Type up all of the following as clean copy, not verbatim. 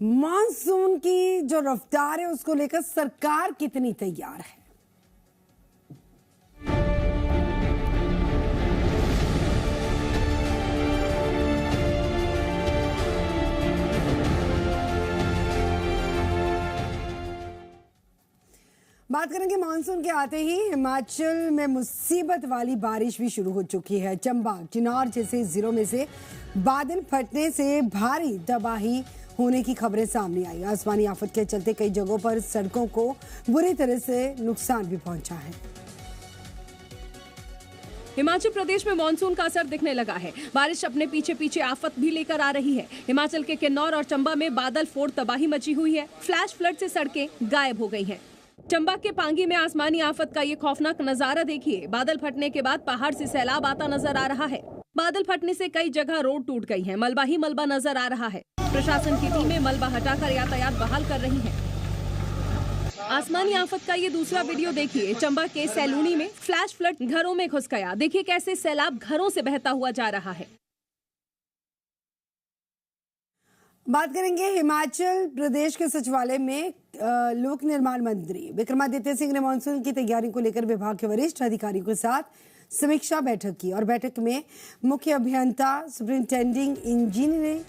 Monsoon की जो रफ्तार है उसको लेकर सरकार कितनी तैयार है? बात करेंगे मानसून के आते ही हिमाचल में मुसीबत वाली बारिश भी शुरू हो चुकी है। चंबा, किन्नौर जैसे जिलों में से बादल फटने से भारी तबाही होने की खबरें सामने आई। आसमानी आफत के चलते कई जगहों पर सड़कों को बुरी तरह से नुकसान भी पहुंचा है। हिमाचल प्रदेश में मानसून का असर दिखने लगा है। बारिश अपने पीछे पीछे आफत भी लेकर आ रही है। हिमाचल के किन्नौर और चंबा में बादल फोड़ तबाही मची हुई है। फ्लैश फ्लड से सड़कें गायब हो गई हैं। चंबा के पांगी में आसमानी आफत का ये खौफनाक नजारा देखिए। बादल फटने के बाद पहाड़ से सैलाब आता नजर आ रहा है। बादल फटने से कई जगह रोड टूट गई है। मलबा ही मलबा नजर आ रहा है। प्रशासन की टीमें मलबा हटाकर यातायात बहाल कर रही है। आसमानी आफत का ये दूसरा वीडियो देखिए। चंबा के सैलूनी में फ्लैश फ्लड घरों में घुस गया। देखिए कैसे सैलाब घरों से बहता हुआ जा रहा है। बात करेंगे हिमाचल प्रदेश के सचिवालय में लोक निर्माण मंत्री विक्रमादित्य सिंह ने मानसून की तैयारी को लेकर विभाग के वरिष्ठ अधिकारियों के साथ समीक्षा बैठक की और बैठक में मुख्य अभियंता, सुपरिंटेंडिंग इंजीनियरिंग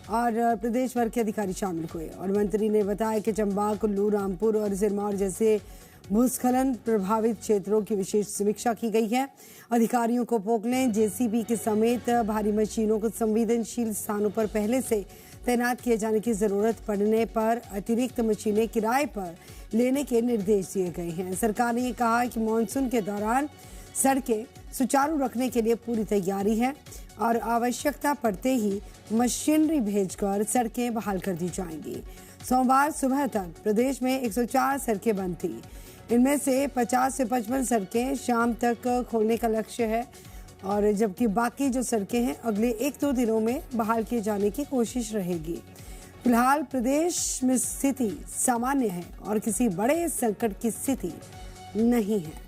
और प्रदेश भर के अधिकारी शामिल हुए। और मंत्री ने बताया कि चंबा, कुल्लू, रामपुर और सिरमौर जैसे भूस्खलन प्रभावित क्षेत्रों की विशेष समीक्षा की गई है। अधिकारियों को पोकलेन, जेसीबी के समेत भारी मशीनों को संवेदनशील स्थानों पर पहले से तैनात किए जाने की जरूरत पड़ने पर अतिरिक्त मशीनें किराए पर लेने के निर्देश दिए गए हैं। सरकार ने कहा कि मानसून के दौरान सड़कें सुचारू रखने के लिए पूरी तैयारी है और आवश्यकता पड़ते ही मशीनरी भेजकर सड़कें बहाल कर दी जाएंगी। सोमवार सुबह तक प्रदेश में 104 सड़कें बंद थी। इनमें से 50 से 55 सड़कें शाम तक खोलने का लक्ष्य है और जबकि बाकी जो सड़कें हैं अगले 1-2 दिनों में बहाल किए जाने की कोशिश रहेगी। फिलहाल प्रदेश में स्थिति सामान्य है और किसी बड़े संकट की स्थिति नहीं है।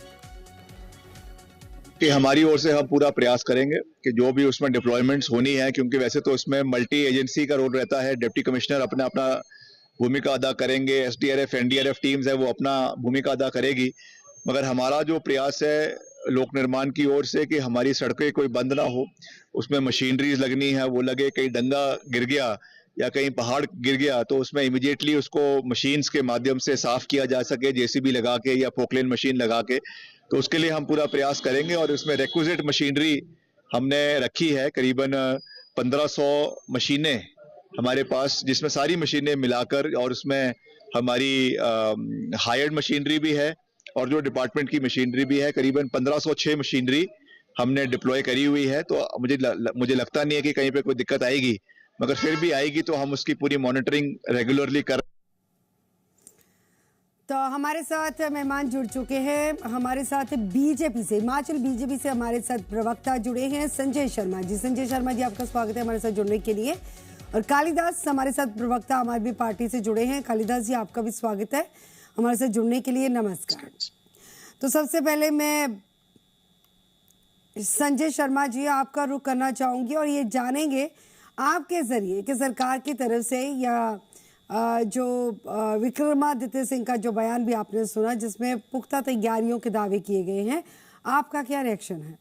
कि हमारी ओर से हम पूरा प्रयास करेंगे कि जो भी उसमें डिप्लॉयमेंट्स होनी है, क्योंकि वैसे तो उसमें मल्टी एजेंसी का रोल रहता है। डिप्टी कमिश्नर अपना अपना भूमिका अदा करेंगे, एसडीआरएफ एनडीआरएफ टीम्स है वो अपना भूमिका अदा करेगी, मगर हमारा जो प्रयास है लोक निर्माण की ओर से कि हमारी सड़कें कोई बंद ना हो, उसमें मशीनरीज लगनी है वो लगे। कहीं डंगा गिर गया या कहीं पहाड़ गिर गया तो उसमें इमीडिएटली उसको मशीन्स के माध्यम से साफ किया जा सके, जेसीबी लगा के या पोकलेन मशीन लगा के। तो उसके लिए हम पूरा प्रयास करेंगे और उसमें रिक्विजिट मशीनरी हमने रखी है। करीबन 1500 मशीनें हमारे पास, जिसमें सारी मशीनें मिलाकर, और उसमें हमारी हायर्ड मशीनरी भी है और जो डिपार्टमेंट की मशीनरी भी है। करीबन 1506 मशीनरी हमने डिप्लॉय करी हुई है। तो मुझे लगता नहीं है कि कहीं पे कोई दिक्कत आएगी, मगर फिर भी आएगी तो हम उसकी पूरी मॉनिटरिंग रेगुलरली कर। तो हमारे साथ मेहमान जुड़ चुके हैं। हमारे साथ बीजेपी से, हिमाचल बीजेपी से हमारे साथ प्रवक्ता जुड़े हैं संजय शर्मा जी। संजय शर्मा जी, आपका स्वागत है हमारे साथ जुड़ने के लिए। और कालिदास हमारे साथ प्रवक्ता आम आदमी पार्टी से जुड़े हैं। कालिदास जी, आपका भी स्वागत है हमारे साथ जुड़ने के लिए। नमस्कार। तो सबसे पहले मैं संजय शर्मा जी आपका रुख करना चाहूंगी और ये जानेंगे आपके जरिए कि सरकार की तरफ से या जो विक्रमादित्य सिंह का जो बयान भी आपने सुना जिसमें पुख्ता तैयारियों के दावे किए गए हैं, आपका क्या रिएक्शन है?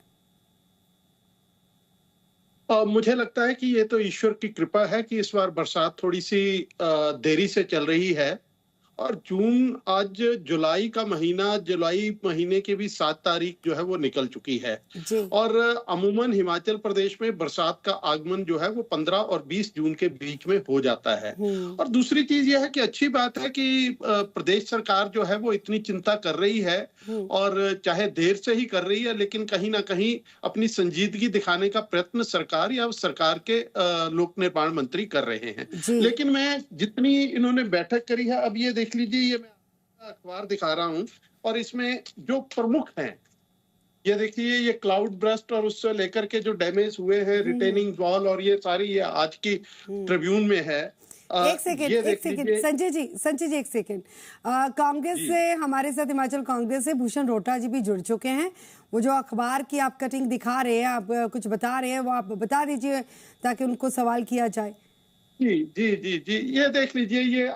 मुझे लगता है कि ये तो ईश्वर की कृपा है कि इस बार बरसात थोड़ी सी देरी से चल रही है और आज जुलाई का महीना, जुलाई महीने की भी 7 तारीख जो है वो निकल चुकी है। और अमूमन हिमाचल प्रदेश में बरसात का आगमन जो है वो 15 और 20 जून के बीच में हो जाता है। और दूसरी चीज यह है कि अच्छी बात है कि प्रदेश सरकार जो है वो इतनी चिंता कर रही है और चाहे देर से ही कर रही है, लेकिन कहीं ना कहीं अपनी संजीदगी दिखाने का प्रयत्न सरकार या सरकार के लोक निर्माण मंत्री कर रहे हैं। लेकिन मैं जितनी इन्होंने बैठक करी है, अब ये देख लीजिए, ये मैं अखबार दिखा रहा हूं और इसमें जो प्रमुख हैं ये देखिए, ये क्लाउड बर्स्ट और उससे लेकर के जो डैमेज हुए हैं, रिटेनिंग वॉल और ये सारी, ये आज की ट्रिब्यून में है। एक सेकेंड संजय जी एक सेकेंड। कांग्रेस से हमारे साथ, हिमाचल कांग्रेस से भूषण रोहटा जी भी जुड़ चुके हैं। वो जो अखबार की आप कटिंग दिखा रहे हैं, आप कुछ बता रहे हैं, वो आप बता दीजिए ताकि उनको सवाल किया जाए। जी, ये देख लीजिए, ये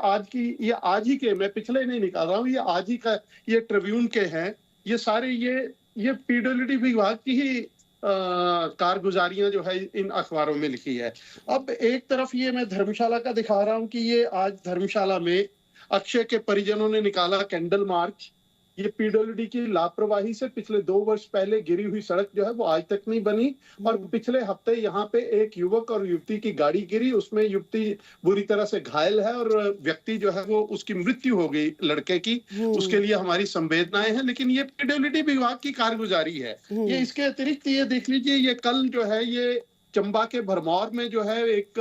आज ही के, मैं पिछले नहीं निकाल रहा हूँ, ये आज ही का, ये ट्रिब्यून के हैं, ये सारे ये पीडब्ल्यूडी विभाग की ही कारगुजारियां जो है इन अखबारों में लिखी है। अब एक तरफ ये मैं धर्मशाला का दिखा रहा हूँ कि ये आज धर्मशाला में अक्षय के परिजनों ने निकाला कैंडल मार्च। ये पीडब्ल्यूडी की लापरवाही से पिछले 2 वर्ष पहले गिरी हुई सड़क जो है वो आज तक नहीं बनी, और पिछले हफ्ते यहाँ पे एक युवक और युवती की गाड़ी गिरी, उसमें युवती बुरी तरह से घायल है और व्यक्ति जो है वो उसकी मृत्यु हो गई लड़के की। उसके लिए हमारी संवेदनाएं हैं, लेकिन ये पीडब्ल्यूडी विभाग की कारगुजारी है। ये इसके अतिरिक्त ये देख लीजिए, ये कल जो है ये चंबा के भरमौर में जो है एक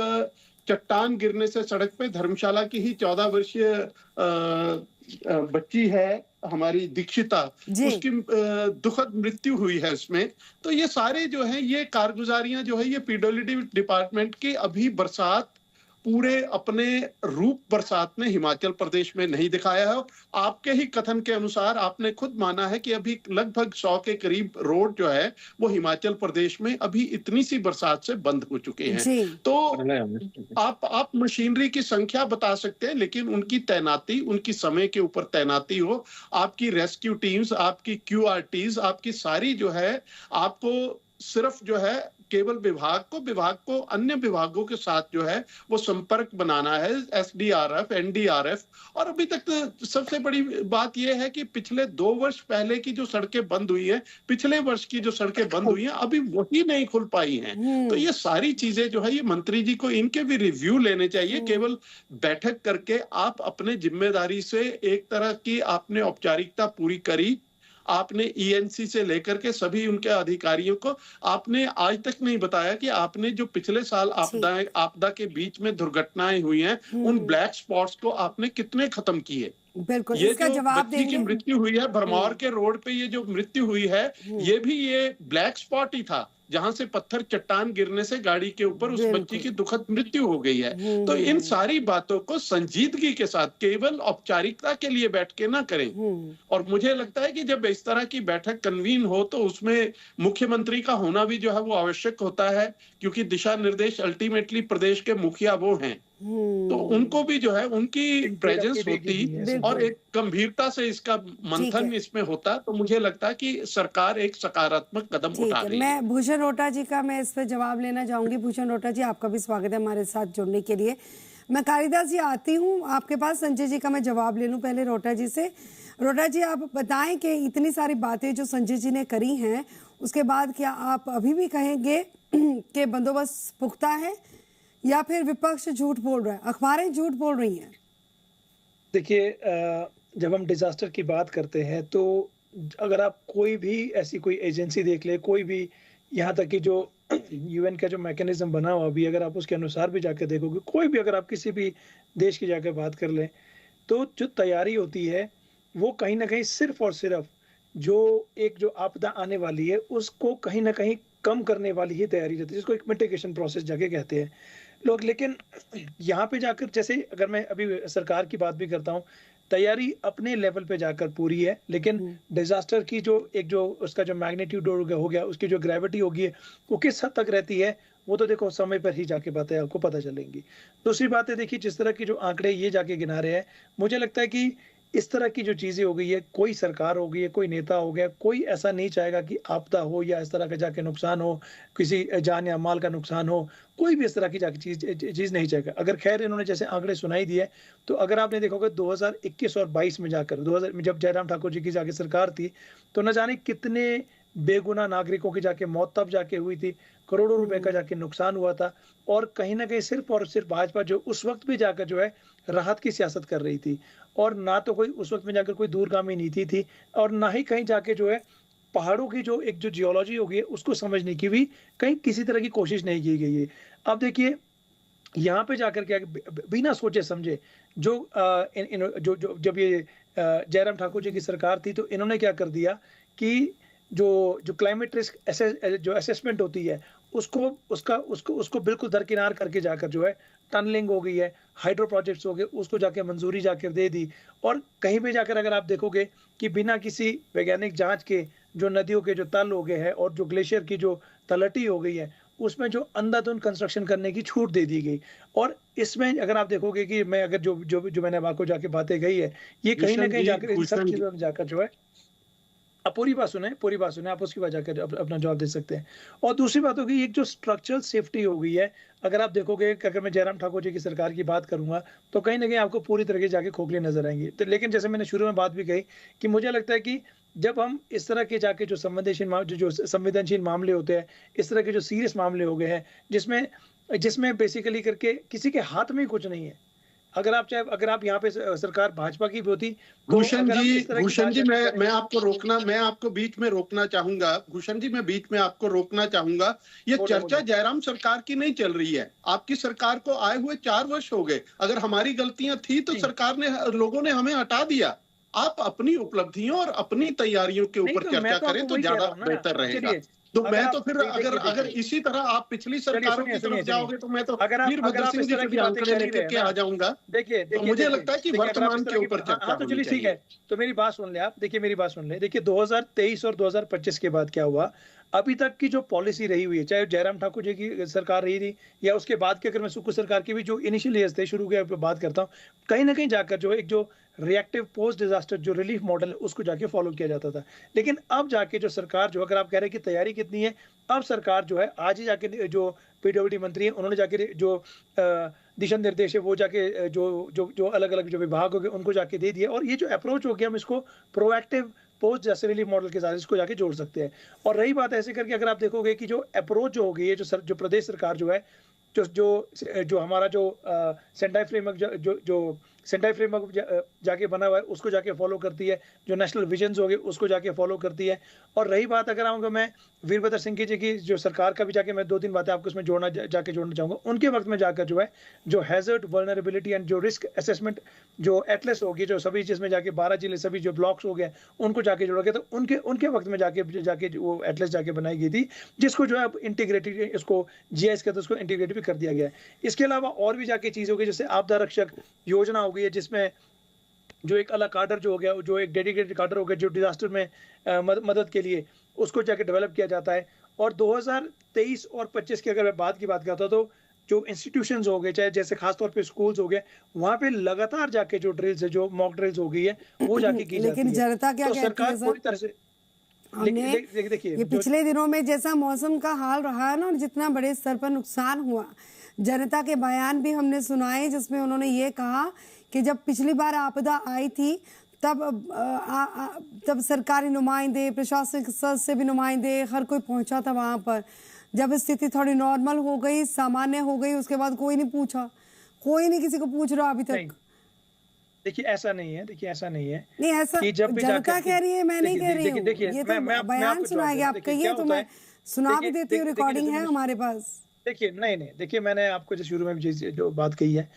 चट्टान गिरने से सड़क पे धर्मशाला की ही 14 वर्षीय बच्ची है हमारी दीक्षिता, उसकी दुखद मृत्यु हुई है उसमें। तो ये सारे जो है ये कारगुजारियां जो है ये पीडब्ल्यूडी डिपार्टमेंट की अभी बरसात पूरे अपने रूप बरसात ने हिमाचल प्रदेश में नहीं दिखाया है। आपके ही कथन के अनुसार आपने खुद माना है कि अभी लगभग 100 के करीब रोड जो है वो हिमाचल प्रदेश में अभी इतनी सी बरसात से बंद हो चुके हैं। तो आप मशीनरी की संख्या बता सकते हैं, लेकिन उनकी तैनाती, उनकी समय के ऊपर तैनाती हो, आपकी रेस्क्यू टीम्स, आपकी क्यूआरटीज, आपकी सारी जो है, आपको सिर्फ जो है केवल विभाग को अन्य विभागों के साथ जो है वो संपर्क बनाना है, एसडीआरएफ, एनडीआरएफ। और अभी तक तो सबसे बड़ी बात यह है कि पिछले 2 वर्ष पहले की जो सड़कें बंद हुई हैं, पिछले वर्ष की जो सड़कें बंद हुई हैं, अभी वही नहीं खुल पाई हैं। तो ये सारी चीजें जो है ये मंत्री जी को इनके भी रिव्यू लेने चाहिए। केवल बैठक करके आप अपने जिम्मेदारी से एक तरह की आपने औपचारिकता पूरी करी, आपने ईएनसी से लेकर के सभी उनके अधिकारियों को आपने आज तक नहीं बताया कि आपने जो पिछले साल आपदा के बीच में दुर्घटनाएं हुई हैं, उन ब्लैक स्पॉट्स को आपने कितने खत्म किए। बिल्कुल, ये इसका जो जवाब बच्ची देंगे। की मृत्यु हुई है भरमौर के रोड पे, ये जो मृत्यु हुई है, ये भी ये ब्लैक स्पॉट ही था, जहां से पत्थर चट्टान गिरने से गाड़ी के ऊपर उस बच्ची की दुखद मृत्यु हो गई है। तो इन सारी बातों को संजीदगी के साथ, केवल औपचारिकता के लिए बैठ के ना करें। और मुझे लगता है कि जब इस तरह की बैठक कन्वीन हो तो उसमें मुख्यमंत्री का होना भी जो है वो आवश्यक होता है, क्योंकि दिशा निर्देश अल्टीमेटली प्रदेश के मुखिया वो हैं। तो उनको भी जो है उनकी प्रेजेंस होती और एक गंभीरता से इसका मंथन इसमें होता, तो मुझे लगता है कि सरकार एक सकारात्मक कदम उठा रही है। मैं भूषण रोहटा जी का मैं इस पर जवाब लेना चाहूंगी। भूषण रोहटा जी, आपका भी स्वागत है हमारे साथ जुड़ने के लिए। मैं कालिदास जी आती हूँ आपके पास, संजय जी का मैं जवाब ले लूँ पहले रोहटा जी से। रोहटा जी, आप बताएं कि इतनी सारी बातें जो संजय जी ने करी हैं, उसके बाद क्या आप अभी भी कहेंगे कि बंदोबस्त पुख्ता है, या फिर विपक्ष झूठ बोल रहा है, अखबारें झूठ बोल रही हैं? देखिए, जब हम डिजास्टर की बात करते हैं तो अगर आप कोई भी ऐसी कोई एजेंसी देख ले, कोई भी, यहाँ तक कि जो यूएन का जो मैकेनिज्म बना हुआ भी, अगर आप उसके अनुसार भी जाकर देखोगे, कोई भी, अगर आप किसी भी देश की जाकर बात कर लें, तो जो तैयारी होती है वो कहीं ना कहीं सिर्फ और सिर्फ जो आपदा आने वाली है उसको कहीं ना कहीं कम करने वाली ही तैयारी रहती है, जिसको एक मिटिगेशन प्रोसेस जाके कहते हैं लोग। लेकिन यहाँ पे जाकर, जैसे अगर मैं अभी सरकार की बात भी करता हूँ, तैयारी अपने लेवल पे जाकर पूरी है, लेकिन डिजास्टर की जो उसका जो मैग्नीट्यूड हो गया, उसकी जो ग्रेविटी होगी वो किस हद तक रहती है, वो तो देखो समय पर ही जाके बातें आपको पता चलेंगी। दूसरी बात है, देखिए जिस तरह की जो आंकड़े ये जाके गिना रहे हैं, मुझे लगता है कि इस तरह की जो चीजें हो गई है, कोई सरकार हो गई है, कोई नेता हो गया, कोई ऐसा नहीं चाहेगा कि आपदा हो या इस तरह का जाके नुकसान हो, किसी जान या माल का नुकसान हो, कोई भी इस तरह की जाके चीज नहीं चाहेगा। अगर खैर इन्होंने जैसे आंकड़े सुनाई दिए, तो अगर आपने देखा होगा 2021 और 22 में जाकर, 2000 में जब जयराम ठाकुर जी की जाके सरकार थी, तो न जाने कितने बेगुनाह नागरिकों की जाके मौत तब जाके हुई थी, करोड़ों रुपए का जाके नुकसान हुआ था। और कहीं ना कहीं सिर्फ और सिर्फ भाजपा जो उस वक्त भी जाकर जो है राहत की सियासत कर रही थी, और ना तो कोई उस वक्त में जाकर कोई दूरगामी नीति थी, और ना ही कहीं जाके जो है पहाड़ों की जो एक जो जियोलॉजी होगी उसको समझने की भी कहीं किसी तरह की कोशिश नहीं की गई है। अब देखिए यहाँ पे जाकर क्या बिना सोचे समझे जब ये जयराम ठाकुर जी की सरकार थी, तो इन्होंने क्या कर दिया कि जो क्लाइमेट रिस्क जो असेसमेंट होती है उसको बिल्कुल दरकिनार करके जाकर जो है टनलिंग हो गई है, हाइड्रो प्रोजेक्ट्स हो गए, उसको जाके मंजूरी जाकर दे दी। और कहीं पे जाकर अगर आप देखोगे कि बिना किसी वैज्ञानिक जांच के जो नदियों के जो तल हो गए हैं और जो ग्लेशियर की जो तलहटी हो गई है, उसमें जो अंधाधुंध कंस्ट्रक्शन करने की छूट दे दी गई। और इसमें अगर आप देखोगे कि मैं अगर जो मैंने आपको जाके बातें कही है, ये कहीं ना कहीं जाकर इन सब चीजों में जाकर जो है, आप पूरी बात सुने, आप उसके बाद जाकर अपना जवाब दे सकते हैं। और दूसरी बात होगी, एक जो स्ट्रक्चरल सेफ्टी हो गई है, अगर आप देखोगे कि अगर मैं जयराम ठाकुर जी की सरकार की बात करूंगा तो कहीं ना कहीं आपको पूरी तरीके जाके खोखले नजर आएंगे। तो लेकिन जैसे मैंने शुरू में बात भी कही कि मुझे लगता है कि जब हम इस तरह के जाके जो संवेदनशील मामले होते हैं, इस तरह के जो सीरियस मामले हो गए हैं, जिसमें बेसिकली करके किसी के हाथ में कुछ नहीं है, अगर आप यहाँ पे सरकार भाजपा की भी होती तो भूषण जी मैं आपको बीच में रोकना चाहूंगा। भूषण जी, मैं बीच में आपको रोकना चाहूंगा। ये चर्चा जयराम सरकार की नहीं चल रही है। आपकी सरकार को आए हुए 4 वर्ष हो गए। अगर हमारी गलतियां थी तो सरकार ने, लोगों ने हमें हटा दिया। आप अपनी उपलब्धियों और अपनी तैयारियों के ऊपर चर्चा करें तो ज्यादा बेहतर रहेगा। तो मैं तो फिर अगर इसी तरह आप पिछली सरकारों की तरफ जाओगे तो मैं तो वीरभद्र सिंह जी से भी आंकड़े लेकर के आ जाऊंगा। देखिए, मुझे लगता है कि वर्तमान के ऊपर चर्चा तो चलिए ठीक है। तो मेरी बात सुन ले आप। देखिए 2023 और 2025 के बाद क्या हुआ, अभी तक की जो पॉलिसी रही हुई है, चाहे जयराम ठाकुर जी की सरकार रही थी या उसके बाद की, अगर मैं सुक्खू सरकार की भी जो इनिशियल ईयर्स थे, शुरू के बात करता हूँ, कहीं ना कहीं जाकर जो एक जो रिएक्टिव पोस्ट डिजास्टर जो रिलीफ मॉडल है उसको जाके फॉलो किया जाता था। लेकिन अब जाके जो सरकार, जो अगर आप कह रहे हैं कि तैयारी कितनी है, अब सरकार जो है आज ही जाके जो पीडब्ल्यूडी मंत्री है उन्होंने जाके जो दिशा निर्देश है वो जाके जो अलग अलग जो विभाग हो गए उनको जाके दे दिया। और ये जो अप्रोच हो गया, हम इसको प्रोएक्टिव पोस्ट जैसे रिलीफ मॉडल के साथ इसको जाके जोड़ सकते हैं। और रही बात ऐसे करके अगर आप देखोगे कि जो अप्रोच जो हो गई है, जो प्रदेश सरकार जो है, जो हमारा जो सेंटाई फ्रेमवर्क जाके बना हुआ है उसको जाके फॉलो करती है, जो नेशनल विजन्स हो गए उसको जाके फॉलो करती है। और रही बात अगर आऊँगा मैं वीरभद्र सिंह जी की जो सरकार का भी जाके मैं 2-3 बातें आपको इसमें जोड़ना चाहूँगा। उनके वक्त में जाकर जो है जो हैजर्ड, वल्नरेबिलिटी एंड जो रिस्क असेसमेंट जो एटलस होगी, जो सभी जिसमें जाके 12 जिले सभी जो ब्लॉक्स हो गए उनको जाके जोड़ा गया, तो उनके वक्त में जाके वो एटलस जाके बनाई गई थी, जिसको जो है अब इंटीग्रेटेड, इसको जीआईएस कहते हैं, उसको इंटीग्रेट भी कर दिया गया है। इसके अलावा और भी जाके चीज़ हो गई, जैसे आपदा रक्षक योजना हो गई है, जिसमें जो एक अलग काडर जो हो गया, जो एक डेडिकेटेड काडर हो गया जो डिजास्टर में मदद के लिए उसको जाके डेवलप किया जाता है। और 2023 और 25 की अगर मैं बात करता हूं तो जो इंस्टीट्यूशंस हो गए, चाहे जैसे खासतौर पे स्कूल्स हो गए, वहां पे लगातार जाके जो ड्रिल्स है, जो मॉक ड्रिल्स हो गई है वो जाके की जाती है। लेकिन जनता क्या कहती है? सरकार पूरी तरह से देखिए, ये पिछले दिनों में जैसा मौसम का हाल रहा है ना, और जितना बड़े स्तर पर नुकसान हुआ, जनता के बयान भी हमने सुनाए जिसमें उन्होंने ये कहा कि जब पिछली बार आपदा आई थी तब सरकारी नुमाइंदे, प्रशासनिक स्तर से भी नुमाइंदे, हर कोई पहुंचा था वहां पर। जब स्थिति थोड़ी नॉर्मल हो गई, सामान्य हो गई, उसके बाद कोई नहीं पूछा, कोई नहीं किसी को पूछ रहा अभी तक। देखिए ऐसा नहीं है, नहीं ऐसा कि जब भी जनता कह रही है, मैं नहीं कह रही हूँ। ये तो बयान सुनाएगा, आप कहिए तो मैं सुना भी देती हूँ, रिकॉर्डिंग है हमारे पास। देखिए देखिए मैंने आपको जो शुरू में जो बात कही है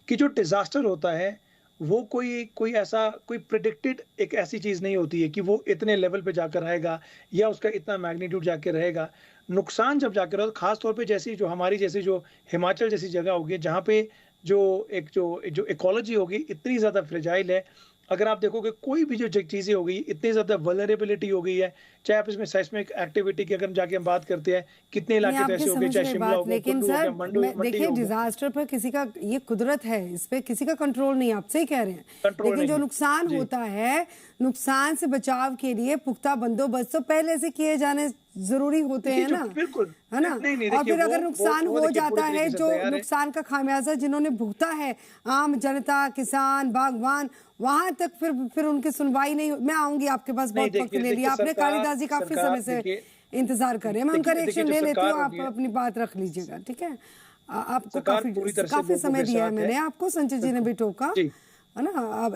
कि जो डिजास्टर होता है वो कोई ऐसा कोई प्रेडिक्टेड एक ऐसी चीज नहीं होती है कि वो इतने लेवल पे जाकर रहेगा या उसका इतना मैग्नीट्यूड जाके रहेगा। नुकसान जब जाकर रहा, खास तौर पे जो हमारी जैसी जो हिमाचल जैसी जगह होगी, जहाँ पे जो इकोलॉजी होगी इतनी ज्यादा फ्रेजाइल है। अगर आप देखोगे कोई भी जो चीजें हो गई, इतनी ज्यादा वल्नरेबिलिटी हो गई है, चाहे आप इसमें सेस्मिक एक्टिविटी की अगर जाके हम बात करते हैं, कितने इलाके तो ऐसे हो गए, चाहे शिमला हो गया, लेकिन सर देखिए डिजास्टर पर किसी का ये कुदरत है, इस पे किसी का कंट्रोल नहीं, आपसे ही कह रहे हैं। लेकिन जो नुकसान होता है, नुकसान से बचाव के लिए पुख्ता बंदोबस्त तो पहले से किए जाने जरूरी होते हैं ना, है ना। और फिर अगर नुकसान हो जाता है, जो नुकसान का खामियाजा जिन्होंने भुगता है, आम जनता, किसान, बागवान, वहां तक फिर उनकी सुनवाई नहीं। मैं आऊंगी आपके पास, बहुत वक्त ले लिया आपने। कालिदास जी काफी समय से इंतजार कर रहे हैं, मैं उनका रिएक्शन ले लेती हूँ, आप अपनी बात रख लीजिएगा, ठीक है। आपको काफी समय दिया है मैंने आपको, संजय जी ने भी टोका, है ना।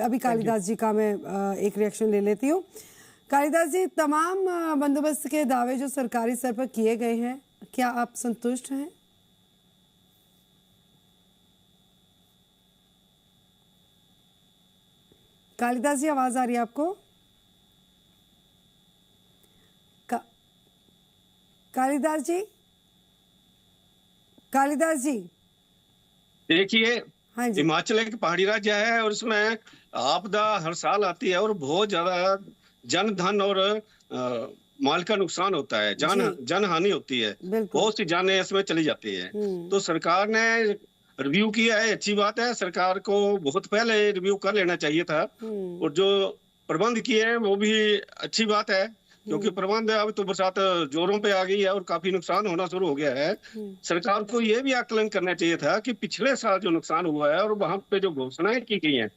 अभी कालिदास जी का मैं एक रिएक्शन ले लेती हूँ। कालिदास जी, तमाम बंदोबस्त के दावे जो सरकारी स्तर पर किए गए हैं, क्या आप संतुष्ट हैं? कालिदास जी, आवाज आ रही है आपको? कालिदास जी देखिए, हाँ जी। हिमाचल एक पहाड़ी राज्य है और उसमें आपदा हर साल आती है और बहुत ज्यादा जन धन और माल का नुकसान होता है, जन हानि होती है, बिल्कुल। बहुत सी जानें इसमें चली जाती है। तो सरकार ने रिव्यू किया है, अच्छी बात है। सरकार को बहुत पहले रिव्यू कर लेना चाहिए था, और जो प्रबंध किए हैं वो भी अच्छी बात है, क्योंकि प्रबंध अब तो बरसात जोरों पे आ गई है और काफी नुकसान होना शुरू हो गया है। सरकार को ये भी आकलन करना चाहिए था कि पिछले साल जो नुकसान हुआ है और वहां पे जो घोषणाएं की गई हैं,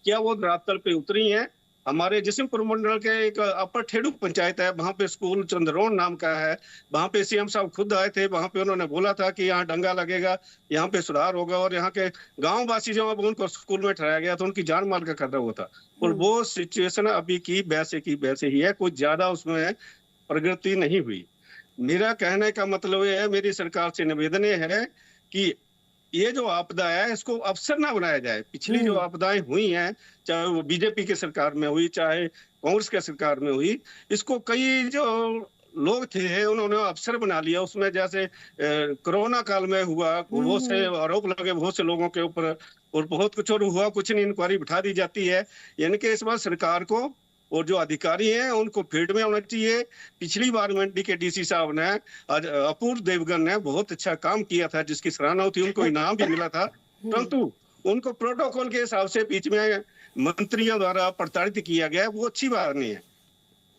क्या वो धरातल पे उतरी हैं? हमारे जिस्मपुर मंडल के एक अपर ठेडू पंचायत है, वहां पे स्कूल चंद्रोन नाम का है, वहां पे सीएम साहब खुद आए थे, वहां पे उन्होंने बोला था कि यहाँ डंगा लगेगा, यहाँ पे सुधार होगा, और यहाँ के गांव वासी जो उनको स्कूल में ठहराया गया था, उनकी जान माल का खतरा हुआ था। और वो सिचुएशन अभी की वैसे ही है, कुछ ज्यादा उसमें प्रगति नहीं हुई। मेरा कहने का मतलब ये है, मेरी सरकार से निवेदन है कि ये जो आपदा है इसको अवसर ना बनाया जाए। पिछली जो आपदाएं हुई हैं, चाहे वो बीजेपी के सरकार में हुई, चाहे कांग्रेस के सरकार में हुई, इसको कई जो लोग थे उन्होंने अवसर बना लिया। उसमें जैसे कोरोना काल में हुआ, बहुत से आरोप लगे बहुत से लोगों के ऊपर, और बहुत कुछ और हुआ, कुछ नहीं, इंक्वायरी बिठा दी जाती है। यानी कि इस बार सरकार को और जो अधिकारी हैं उनको फील्ड में होना चाहिए। पिछली बार मंडी के डीसी साहब ने, आज अपूर्व देवगन ने बहुत अच्छा काम किया था, जिसकी सराहना होती, उनको इनाम भी मिला था, परंतु उनको प्रोटोकॉल के हिसाब से बीच में मंत्रियों द्वारा प्रताड़ित किया गया, वो अच्छी बात नहीं है।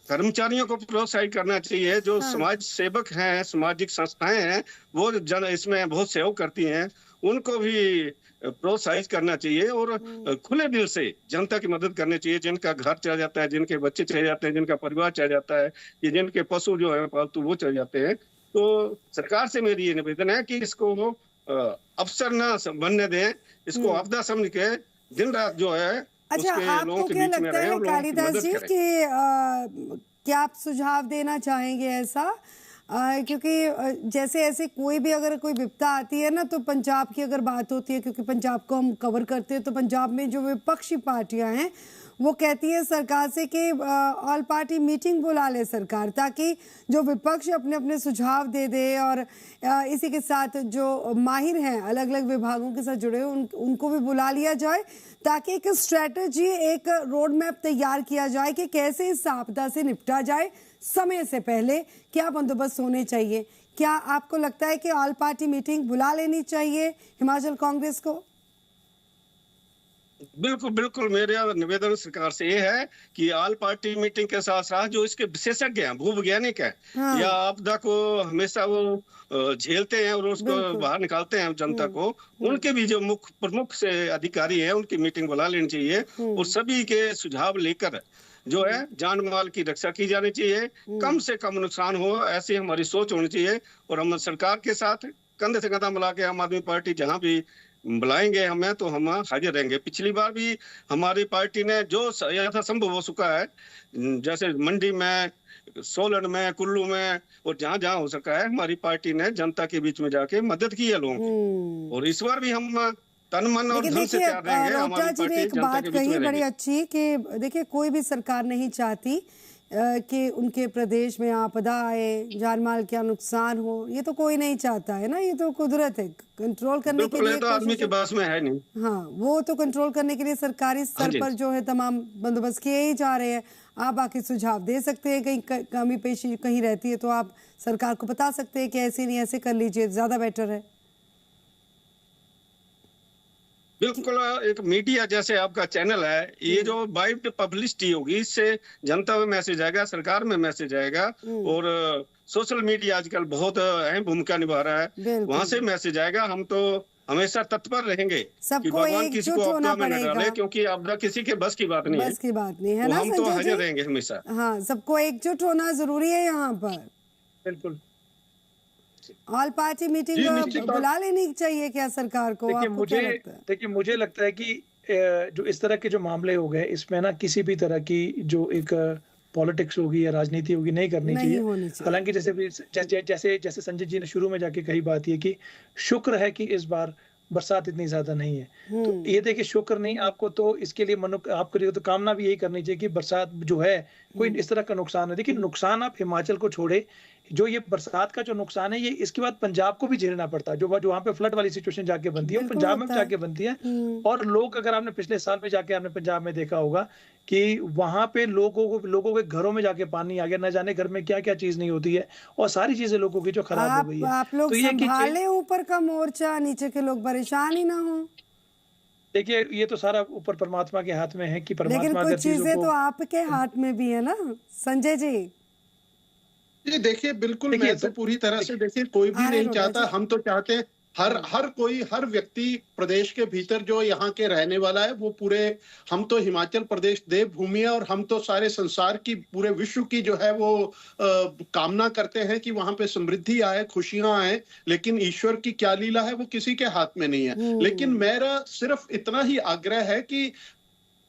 कर्मचारियों को प्रोत्साहित करना चाहिए, जो समाज सेवक हैं, सामाजिक संस्थाएं हैं, वो जन इसमें बहुत सहयोग करती हैं, उनको भी प्रोत्साहित करना चाहिए और खुले दिल से जनता की मदद करनी चाहिए। जिनका घर चला जाता है, जिनके बच्चे चले जाते हैं, जिनका परिवार चला जाता है, या जिनके पशु जो है पालतू वो चले जाते हैं, तो सरकार से मेरी ये निवेदन है कि इसको अवसर न बनने दें, इसको आपदा समझ के दिन रात जो है अच्छा, आपको क्या लगता है कालिदास जी कि क्या आप सुझाव देना चाहेंगे ऐसा? क्योंकि जैसे ऐसे कोई भी अगर कोई विपदा आती है ना, तो पंजाब की अगर बात होती है, क्योंकि पंजाब को हम कवर करते हैं, तो पंजाब में जो विपक्षी पार्टियां हैं वो कहती है सरकार से कि ऑल पार्टी मीटिंग बुला ले सरकार, ताकि जो विपक्ष अपने अपने सुझाव दे दे, और इसी के साथ जो माहिर हैं अलग अलग विभागों के साथ जुड़े उनको भी बुला लिया जाए, ताकि एक स्ट्रेटजी, एक रोड मैप तैयार किया जाए कि कैसे इस आपदा से निपटा जाए। समय से पहले क्या बंदोबस्त होने चाहिए? क्या आपको लगता है कि ऑल पार्टी मीटिंग बुला लेनी चाहिए हिमाचल कांग्रेस को? बिल्कुल बिल्कुल, मेरा निवेदन सरकार से ये है कि ऑल पार्टी मीटिंग के साथ साथ जो इसके विशेषज्ञ हैं, भूवैज्ञानिक हैं, या आपदा को हमेशा वो झेलते हैं और उसको बाहर निकालते हैं जनता को, उनके भी जो मुख्य प्रमुख से अधिकारी हैं, उनकी मीटिंग बुला लेनी चाहिए, और सभी के सुझाव लेकर जो है जान माल की रक्षा की जानी चाहिए, कम से कम नुकसान हो, ऐसी हमारी सोच होनी चाहिए। और हम सरकार के साथ कंधे से कंधा मिला के आम आदमी पार्टी जहां भी बुलाएंगे हमें, तो हम हाजिर रहेंगे। पिछली बार भी हमारी पार्टी ने जो यथासंभव हो चुका है, जैसे मंडी में, सोलन में, कुल्लू में, और जहां जहां हो सका है, हमारी पार्टी ने जनता के बीच में जाके मदद की है लोगों की। और इस बार भी हम तन मन और धन से तैयार रहेंगे। हमारी पार्टी एक बात कही बड़ी अच्छी कि देखिए, कोई भी सरकार नहीं चाहती कि उनके प्रदेश में आपदा आए, जान माल का नुकसान हो, ये तो कोई नहीं चाहता है ना, ये तो कुदरत है, कंट्रोल करने के लिए तो आदमी के पास में है नहीं। हाँ, वो तो कंट्रोल करने के लिए सरकारी स्तर पर जो है तमाम बंदोबस्त किए ही जा रहे हैं। आप बाकी सुझाव दे सकते हैं, कहीं कमी पेशी कहीं रहती है तो आप सरकार को बता सकते हैं कि ऐसे नहीं ऐसे कर लीजिए, ज्यादा बेटर है। बिल्कुल, एक मीडिया जैसे आपका चैनल है, ये जो वाइड पब्लिसिटी होगी, इससे जनता में मैसेज आएगा, सरकार में मैसेज आएगा, और सोशल मीडिया आजकल बहुत अहम भूमिका निभा रहा है, वहां से मैसेज आएगा। हम तो हमेशा तत्पर रहेंगे कि भगवान किसी को आपदा में न डाले, क्योंकि आपदा किसी के बस की बात नहीं है, बस की बात नहीं है ना। हम तो हाजिर रहेंगे हमेशा। हाँ, सबको एकजुट होना जरूरी है यहाँ पर। बिल्कुल, ऑल पार्टी मीटिंग बुला लेनी चाहिए क्या सरकार को? देखिए, मुझे लगता है कि जो इस तरह के जो मामले हो गए, इसमें ना किसी भी तरह की जो एक पॉलिटिक्स होगी या राजनीति होगी नहीं करनी चाहिए। हालांकि जैसे संजय जी ने शुरू में जाके कही बात ये कि शुक्र है कि इस बार बरसात इतनी ज्यादा नहीं है। तो ये देखिए, शुक्र नहीं, आपको तो इसके लिए आपके लिए तो कामना भी यही करनी चाहिए कि बरसात जो है कोई इस तरह का नुकसान है। देखिए, नुकसान आप हिमाचल को छोड़े, जो ये बरसात का जो नुकसान है, ये इसके बाद पंजाब को भी झेलना पड़ता है। जो वहाँ पे फ्लड वाली सिचुएशन जाके बनती है, वो बिल्कुल पंजाब में भी होता है। जाके बनती है। और लोग, अगर आपने पिछले साल में जाके आपने पंजाब में देखा होगा कि वहां पे लोगों के घरों में जाके पानी आ गया, न जाने घर में क्या क्या चीज नहीं होती है, और सारी चीजें लोगों की जो खराब हो गई है। आप लोग तो ये कि संभाले ऊपर का मोर्चा, नीचे के लोग परेशान ही ना हो। देखिए, ये तो सारा ऊपर परमात्मा के हाथ में है कि लेकिन परमात्मा अगर कुछ चीजें चीजों को, तो आपके हाथ में भी है ना संजय जी। ये देखिए, बिल्कुल देखिए, मैं तो पूरी तरह से, देखिए कोई भी अरे नहीं रोटा चाहता, जी। हम तो चाहते हैं हर कोई, हर व्यक्ति प्रदेश के भीतर जो यहाँ के रहने वाला है वो पूरे, हम तो हिमाचल प्रदेश देवभूमि है और हम तो सारे संसार की, पूरे विश्व की जो है वो कामना करते हैं कि वहां पे समृद्धि आए, खुशियां आए, लेकिन ईश्वर की क्या लीला है वो किसी के हाथ में नहीं है। लेकिन मेरा सिर्फ इतना ही आग्रह है कि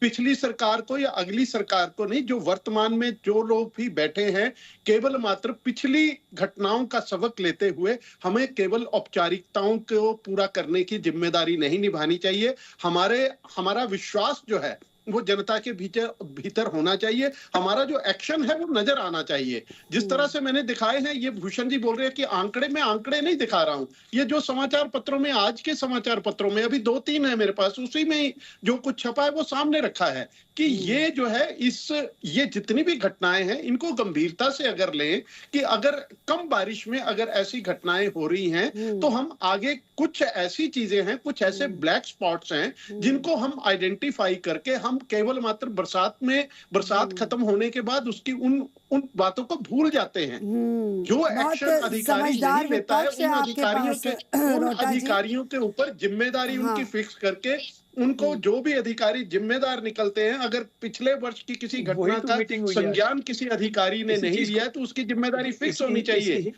पिछली सरकार को या अगली सरकार को नहीं, जो वर्तमान में जो लोग भी बैठे हैं, केवल मात्र पिछली घटनाओं का सबक लेते हुए हमें केवल औपचारिकताओं को पूरा करने की जिम्मेदारी नहीं निभानी चाहिए। हमारा विश्वास जो है वो जनता के भीतर होना चाहिए। हमारा जो एक्शन है वो नजर आना चाहिए। जिस तरह से मैंने दिखाए हैं, ये भूषण जी बोल रहे हैं कि आंकड़े, में आंकड़े नहीं दिखा रहा हूं, ये जो समाचार पत्रों में, आज के समाचार पत्रों में अभी 2-3 है मेरे पास, उसी में ही जो कुछ छपा है वो सामने रखा है कि ये जो है, ये जितनी भी घटनाएं हैं इनको गंभीरता से अगर लें कि अगर कम बारिश में अगर ऐसी घटनाएं हो रही हैं तो हम आगे, कुछ ऐसी चीजें हैं, कुछ ऐसे ब्लैक स्पॉट्स हैं जिनको हम आइडेंटिफाई करके हम केवल मात्र बरसात खत्म होने के बाद उसकी उन बातों को भूल जाते हैं। जो एक्शन अधिकारी नहीं लेता है, उन अधिकारियों के ऊपर जिम्मेदारी उनकी फिक्स करके उनको, जो भी अधिकारी जिम्मेदार निकलते हैं, अगर पिछले वर्ष की किसी घटना का संज्ञान किसी अधिकारी ने नहीं लिया है तो उसकी जिम्मेदारी फिक्स होनी चाहिए।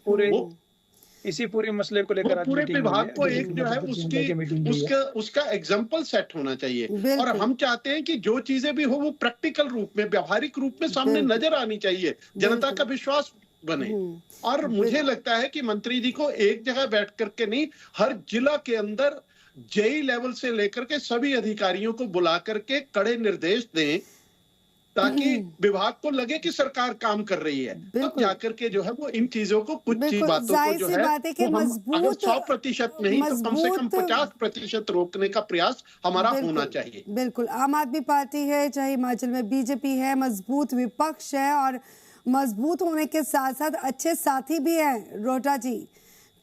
इसी पूरे मसले को लेकर आज पूरे मीटिंग विभाग हुई को है। एक जो है उसका एग्जाम्पल सेट होना चाहिए। और हम चाहते हैं कि जो चीजें भी हो वो प्रैक्टिकल रूप में, व्यावहारिक रूप में सामने नजर आनी चाहिए, जनता का विश्वास बने। और मुझे लगता है कि मंत्री जी को एक जगह बैठ करके नहीं, हर जिला के अंदर जेई लेवल से लेकर के सभी अधिकारियों को बुला करके कड़े निर्देश दें, ताकि विभाग को लगे कि सरकार काम कर रही है। तब जाकर के जो है वो इन चीजों को, कुछ बातों को जो है वो हम अगर 100% नहीं तो कम से कम 50% रोकने का प्रयास हमारा होना चाहिए। बिल्कुल, आम आदमी पार्टी है, चाहे हिमाचल में बीजेपी है, मजबूत विपक्ष है और मजबूत होने के साथ साथ अच्छे साथी भी हैं। रोटा जी,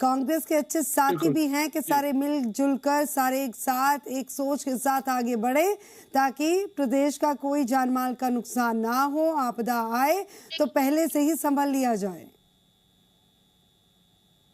कांग्रेस के अच्छे साथी भी हैं कि सारे मिलजुल कर, सारे एक साथ, एक सोच के साथ आगे बढ़े ताकि प्रदेश का कोई जान माल का नुकसान ना हो, आपदा आए तो पहले से ही संभल लिया जाए।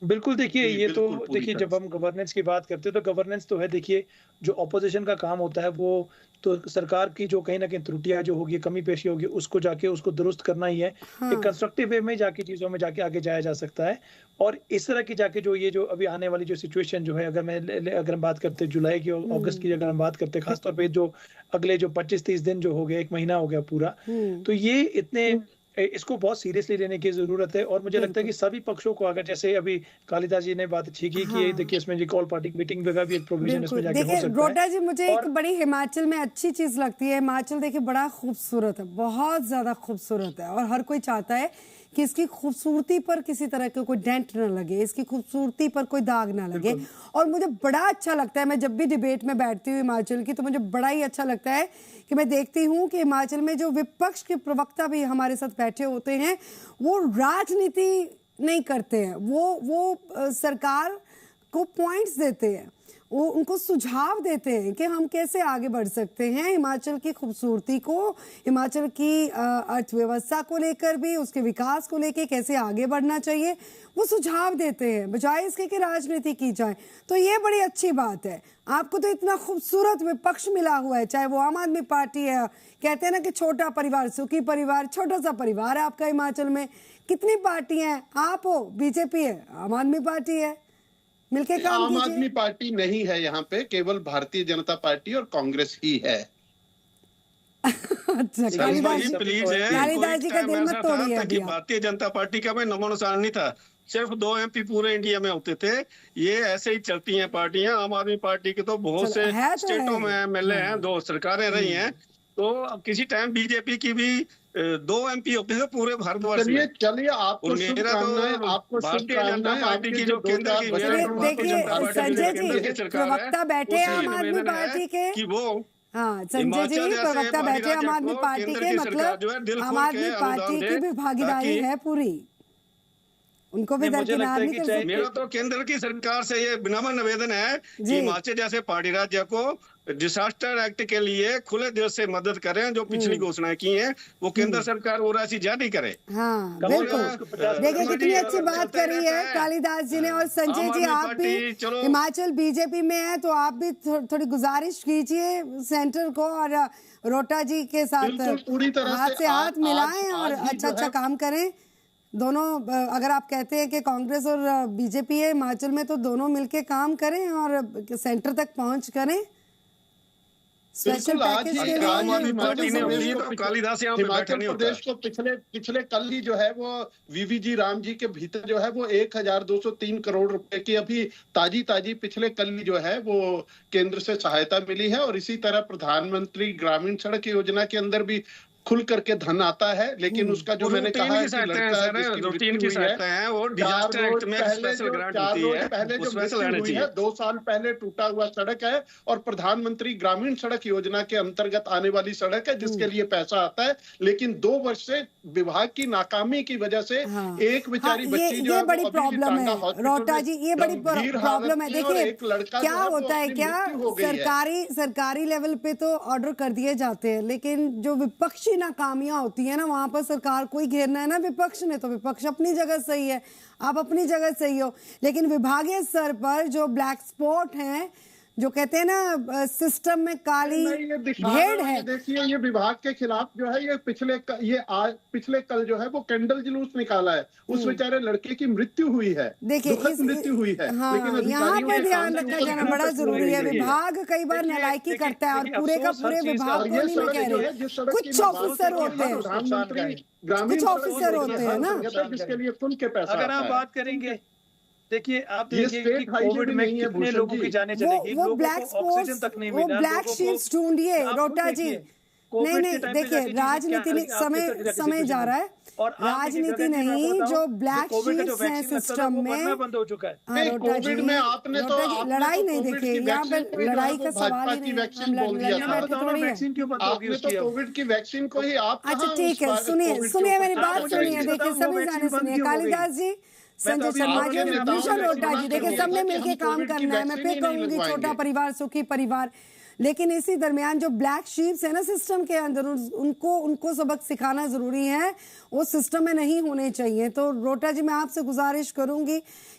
बिल्कुल, देखिए ये तो, देखिए जब हम गवर्नेंस की बात करते हैं तो गवर्नेंस तो है, देखिए जो ऑपोजिशन का काम होता है वो तो सरकार की जो कहीं ना कहीं त्रुटियां जो होगी, कमी पेशी होगी, उसको जाके उसको दुरुस्त करना ही है। एक कंस्ट्रक्टिव वे में जाके चीजों में जाके आगे जाया जा सकता है। और इस तरह की जाके जो ये जो अभी आने वाली जो सिचुएशन जो है, अगर हम बात करते जुलाई की और अगस्त की, अगर हम बात करते खासतौर पे जो अगले जो 25-30 दिन जो हो गया, 1 महीना हो गया पूरा, तो ये इसको बहुत सीरियसली लेने की जरूरत है। और मुझे लगता है कि सभी पक्षों को, अगर जैसे अभी कालिदास जी ने बात ठीक ही की, देखिए इसमें जी कॉल पार्टी मीटिंग वगैरह भी एक प्रोविजन इसमें जाके हो सकता है। रोटा जी, मुझे एक बड़ी हिमाचल में अच्छी चीज लगती है, हिमाचल देखिए बड़ा खूबसूरत है, बहुत ज्यादा खूबसूरत है और हर कोई चाहता है कि इसकी खूबसूरती पर किसी तरह का कोई डेंट ना लगे, इसकी खूबसूरती पर कोई दाग ना लगे। और मुझे बड़ा अच्छा लगता है, मैं जब भी डिबेट में बैठती हूँ हिमाचल की, तो मुझे बड़ा ही अच्छा लगता है कि मैं देखती हूँ कि हिमाचल में जो विपक्ष के प्रवक्ता भी हमारे साथ बैठे होते हैं वो राजनीति नहीं करते हैं, वो सरकार को पॉइंट्स देते हैं, वो उनको सुझाव देते हैं कि हम कैसे आगे बढ़ सकते हैं, हिमाचल की खूबसूरती को, हिमाचल की अर्थव्यवस्था को लेकर भी, उसके विकास को लेकर कैसे आगे बढ़ना चाहिए, वो सुझाव देते हैं बजाय इसके कि राजनीति की जाए। तो ये बड़ी अच्छी बात है। आपको तो इतना खूबसूरत विपक्ष मिला हुआ है, चाहे वो आम आदमी पार्टी है, कहते हैं ना कि छोटा परिवार सुखी परिवार, छोटा सा परिवार है आपका हिमाचल में। कितनी पार्टियां हैं, आप हो, बीजेपी है, आम आदमी पार्टी है, मिलके काम आम आदमी पार्टी नहीं है यहाँ पे, केवल भारतीय जनता पार्टी और कांग्रेस ही है। अच्छा, कालिदास जी का दिल मत तोड़िए। भारतीय जनता पार्टी का मैं नामोनिशान नहीं था, सिर्फ 2 MP पूरे इंडिया में होते थे। ये ऐसे ही चलती हैं पार्टियां। आम आदमी पार्टी के तो बहुत से स्टेटों में MLA हैं, 2 सरकारें रही हैं। तो अब किसी टाइम बीजेपी की भी 2 MP होते हैं पूरे भारतवर्ष चलिए में। चलिए, आपको और मेरा तो शुभकामनाएं, आपको भारतीय जनता शुभकामनाएं। पार्टी की आपके जो जो केंद्र की दो चलिए चार देखिए संजय जी, प्रवक्ता बैठे हैं आम आदमी पार्टी के। कि वो हाँ संजय जी, प्रवक्ता बैठे आम आदमी पार्टी के, मतलब आम आदमी पार्टी की भी भागीदारी है पूरी, उनको भी दरकिनार नहीं कर सकते। मेरा तो केंद्र की सरकार से ये विनम्र निवेदन है कि हिमाचल जैसे पहाड़ी राज्य को डिजास्टर एक्ट के लिए खुले दिल से मदद करें। जो पिछली घोषणाएं की हैं वो केंद्र सरकार वो राशि जारी करे। हाँ बिल्कुल, देखिए कितनी अच्छी बात करी है कालिदास जी ने। और संजय जी, आप भी हिमाचल बीजेपी में हैं, तो आप भी थोड़ी गुजारिश कीजिए सेंटर को और रोटा जी के साथ पूरी तरह हाथ से हाथ मिलाएं और आज ही अच्छा जो अच्छा है- काम करें दोनों। अगर आप कहते हैं कि कांग्रेस और बीजेपी है हिमाचल में, तो दोनों मिलके काम करें और सेंटर तक पहुंच करें स्पेशल बिल्कुल, आज पैकेज ही के आम आदमी लिए। पार्टी ने होती है तो कालिदास यहाँ पे बैठा हिमाचल नहीं होता। प्रदेश को पिछले कल ही जो है वो वीवीजी राम जी के भीतर जो है वो 1203 करोड़ रुपए की अभी ताजी पिछले कल ही जो है वो केंद्र से सहायता मिली है। और इसी तरह प्रधानमंत्री ग्रामीण सड़क योजना के अंदर भी खुल करके धन आता है, लेकिन उसका जो मैंने कहा है कि लड़का है जिसकी मृत्यु हुई है, वो डिजास्टर एक्ट में स्पेशल ग्रांट होती है, पहले वो जो स्पेशल मृत्यु रहनी हुई है चाहिए। 2 साल पहले टूटा हुआ सड़क है और प्रधानमंत्री ग्रामीण सड़क योजना के अंतर्गत आने वाली सड़क है जिसके लिए पैसा आता है। लेकिन 2 वर्ष से विभाग की नाकामी की वजह से एक बेचारी बच्ची जो ये है बड़ी प्रॉब्लम है रोटा जी, ये बड़ी प्रॉब्लम है। देखिए क्या होता है, क्या सरकारी लेवल पे तो ऑर्डर कर दिए जाते हैं, लेकिन जो विपक्षी नाकामियां होती है ना, वहां पर सरकार को ही घेरना है ना विपक्ष ने। तो विपक्ष अपनी जगह सही है, आप अपनी जगह सही हो, लेकिन विभागीय स्तर पर जो ब्लैक स्पॉट हैं, जो कहते हैं ना सिस्टम में काली भेड़ है। देखिए ये विभाग के खिलाफ जो है ये पिछले कल जो है वो कैंडल जुलूस निकाला है। उस बेचारे लड़के की मृत्यु हुई है, देखिए मृत्यु हुई है। हाँ, यहाँ पे ध्यान रखा जाना बड़ा जरूरी है। विभाग कई बार नालायकी करता है और पूरे का पूरे विभाग को नहीं मैं कह रही, कुछ ऑफिसर होते हैं, कुछ ऑफिसर होते हैं ना जिसके लिए खुल के पैसा। अगर आप बात करेंगे, देखिए आप ये देखिए state कि कोविड में hygiene नहीं है कितने भूषण लोगों जी। की जाने चलेगी, वो लोगों ब्लैक को ऑक्सीजन तक नहीं वो मिला, ब्लैक लोगों शीट्स को ढूंढिए आप रोटा देखिए, जी। कोविड नहीं के टाइम पे देखिए जाके राजनीति चीजें क्या समय हालत जाके समय जा रहा है और आप देखिए राजनीति गगन जी, मैं नहीं, बताऊं, जो ब्लैक कोविड का जो शीट्स हैं वैक्सीन लगता था, सिस्टम वो में। बनना बंद हो चुका है। हाँ, रोटा कोविड जी, में आपने तो रोटा जी, लड़ाई नहीं देखिए, यहाँ पे लड़ाई का सवाल ही नहीं है, हम लड़ने बैठे थोड़ी है। वैक्सीन क्यों बंद होगी आपने तो उसकी अब? कोविड की वैक्सीन को ही आप अच्छा कहाँ ठीक है, उस सुनिए कोविड के सुनिए मेरी ऊपर बात चर्चा सुनिए। करेंगे? देखिए सभी जाने सुनिए, कालिदास जी, संजय अभी शर्मा जी, आपके नेताओं भूषण ने रोटा जी, देखिए सबने मिलके काम करना है। मैं फिर कहूंगी छोटा परिवार सुखी परिवार, लेकिन इसी दरमियान जो ब्लैक शीप्स है ना सिस्टम के अंदर, उनको सबक सिखाना जरूरी है, वो सिस्टम में नहीं होने चाहिए। तो रोटा जी मैं आपसे गुजारिश करूंगी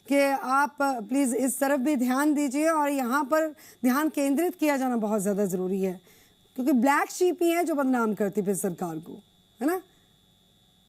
कि आप प्लीज इस तरफ भी ध्यान दीजिए और यहाँ पर ध्यान केंद्रित किया जाना बहुत ज्यादा जरूरी है, क्योंकि ब्लैक शीप ही है जो बदनाम करती फिर सरकार को, है ना।